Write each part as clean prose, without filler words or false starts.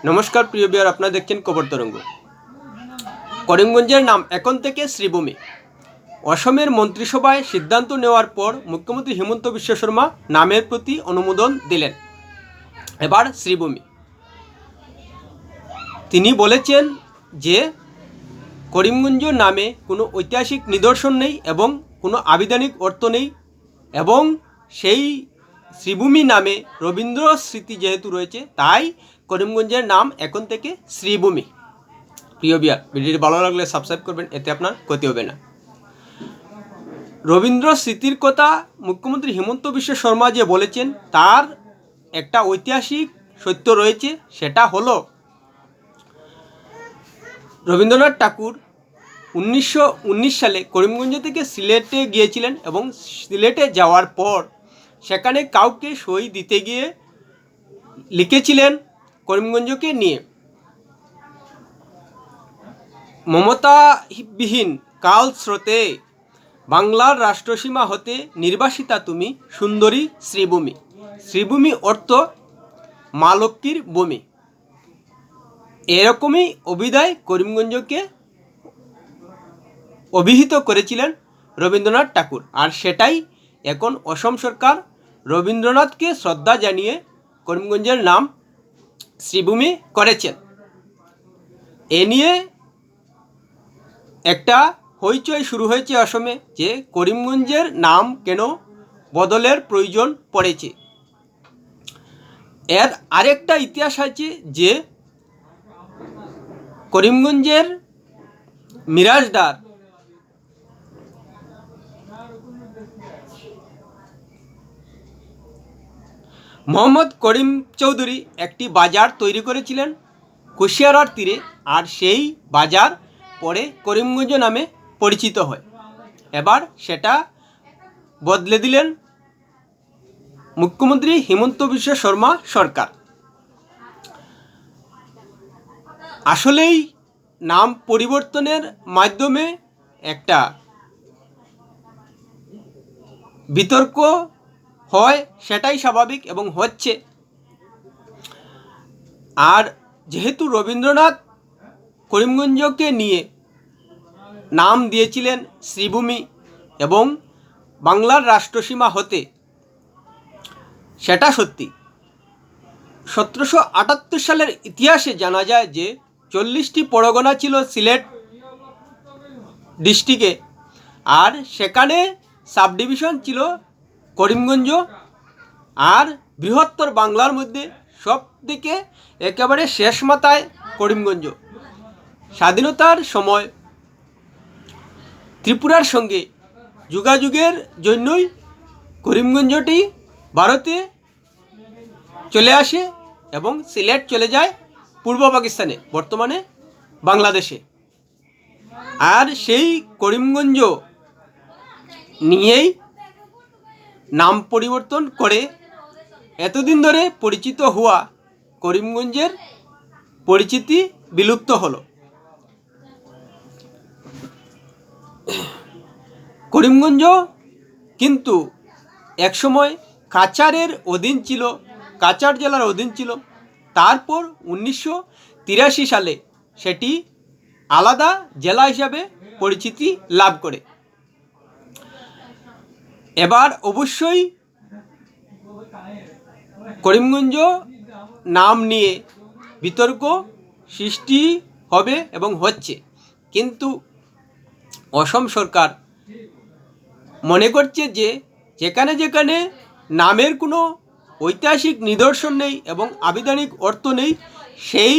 নমস্কার প্রিয় বিয়ার, আপনারা দেখছেন খবর তরঙ্গ। করিমগঞ্জের নাম এখন থেকে শ্রীভূমি। অসমের মন্ত্রিসভায় সিদ্ধান্ত নেওয়ার পর মুখ্যমন্ত্রী হিমন্ত বিশ্ব শর্মা নামের প্রতি অনুমোদন দিলেন। এবার শ্রীভূমি। তিনি বলেছেন যে করিমগঞ্জ নামে কোনো ঐতিহাসিক নিদর্শন নেই এবং কোনো আবিধানিক অর্থ নেই, এবং সেই শ্রীভূমি নামে রবীন্দ্র স্মৃতি যেহেতু রয়েছে, তাই করিমগঞ্জের নাম এখন থেকে শ্রীভূমি। প্রিয় বিয়ার, ভিডিওটি ভালো লাগলে সাবস্ক্রাইব করবেন, এতে আপনার ক্ষতি হবে না। রবীন্দ্র স্মৃতির কথা মুখ্যমন্ত্রী হিমন্ত বিশ্ব শর্মা যে বলেছেন, তার একটা ঐতিহাসিক সত্য রয়েছে। সেটা হলো রবীন্দ্রনাথ ঠাকুর 1919 সালে করিমগঞ্জ থেকে সিলেটে গিয়েছিলেন, এবং সিলেটে যাওয়ার পর সেখানে কাউকে সই দিতে গিয়ে লিখেছিলেন করিমগঞ্জকে নিয়ে, মমতাবিহীন কাল স্রোতে বাংলার রাষ্ট্রসীমা হতে নির্বাসিতা তুমি সুন্দরী শ্রীভূমি। শ্রীভূমি অর্থ মা লক্ষ্মীর ভূমি। এরকমই অভিধায় করিমগঞ্জকে অভিহিত করেছিলেন রবীন্দ্রনাথ ঠাকুর, আর সেটাই এখন অসম সরকার রবীন্দ্রনাথকে শ্রদ্ধা জানিয়ে করিমগঞ্জের নাম শ্রীভূমি করেছেন। এ নিয়ে একটা হইচই শুরু হয়েছে অসমে, যে করিমগঞ্জের নাম কেন বদলের প্রয়োজন পড়েছে। এর আরেকটা ইতিহাস আছে যে করিমগঞ্জের মিরাজদার মোহাম্মদ করিম চৌধুরী একটি বাজার তৈরি করেছিলেন কুশিয়ারার তীরে, আর সেই বাজার পরে করিমগঞ্জ নামে পরিচিত হয়। এবার সেটা বদলে দিলেন মুখ্যমন্ত্রী হিমন্ত বিশ্ব শর্মা সরকার। আসলেই নাম পরিবর্তনের মাধ্যমে একটা বিতর্ক হয়, সেটাই স্বাভাবিক এবং হচ্ছে। আর যেহেতু রবীন্দ্রনাথ করিমগঞ্জকে নিয়ে নাম দিয়েছিলেন শ্রীভূমি এবং বাংলার রাষ্ট্রসীমা হতে, সেটা সত্যি। 1778 সালের ইতিহাসে জানা যায় যে 40টি পরগনা ছিল সিলেট ডিস্ট্রিক্টে, আর সেখানে সাব ডিভিশন ছিল করিমগঞ্জ। আর বৃহত্তর বাংলার মধ্যে সব থেকে একেবারে শেষ মাথায় করিমগঞ্জ। স্বাধীনতার সময় ত্রিপুরার সঙ্গে যোগাযোগের জন্যই করিমগঞ্জটি ভারতে চলে আসে এবং সিলেট চলে যায় পূর্ব পাকিস্তানে, বর্তমানে বাংলাদেশে। আর সেই করিমগঞ্জ নিয়েই নাম পরিবর্তন করে এতদিন ধরে পরিচিত হওয়া করিমগঞ্জের পরিচিতি বিলুপ্ত হলো। করিমগঞ্জ কিন্তু একসময় কাছাড়ের অধীন ছিল, কাছাড় জেলার অধীন ছিল। তারপর 1983 সালে সেটি আলাদা জেলা হিসাবে পরিচিতি লাভ করে। এবার অবশ্যই করিমগঞ্জ নাম নিয়ে বিতর্ক সৃষ্টি হবে এবং হচ্ছে, কিন্তু অসম সরকার মনে করছে যে যেখানে যেখানে নামের কোনো ঐতিহাসিক নিদর্শন নেই এবং আবিধানিক অর্থ নেই, সেই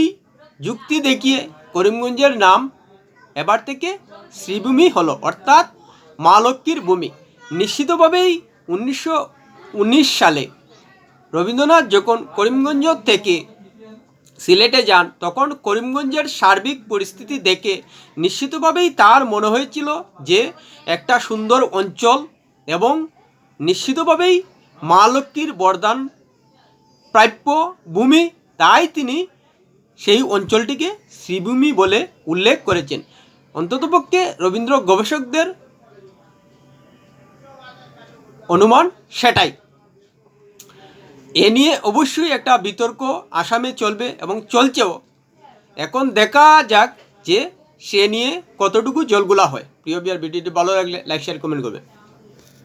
যুক্তি দেখিয়ে করিমগঞ্জের নাম এবার থেকে শ্রীভূমি হলো, অর্থাৎ মা লক্ষ্মীর ভূমি। নিশ্চিতভাবেই 1919 সালে রবীন্দ্রনাথ যখন করিমগঞ্জ থেকে সিলেটে যান, তখন করিমগঞ্জের সার্বিক পরিস্থিতি দেখে নিশ্চিতভাবেই তার মনে হয়েছিল যে একটা সুন্দর অঞ্চল, এবং নিশ্চিতভাবেই মা লক্ষ্মীর বরদান প্রাপ্য ভূমি, তাই তিনি সেই অঞ্চলটিকে শ্রীভূমি বলে উল্লেখ করেছেন। অন্ততপক্ষে রবীন্দ্র গবেষকদের অনুমান সেটাই। এ নিয়ে অবশ্যই একটা বিতর্ক আসামে চলবে এবং চলছেও। এখন দেখা যাক যে সে নিয়ে কতটুকু জলগুলা হয়। প্রিয় বিয়ার, ভিডিওটি ভালো লাগলে লাইক শেয়ার কমেন্ট করবে।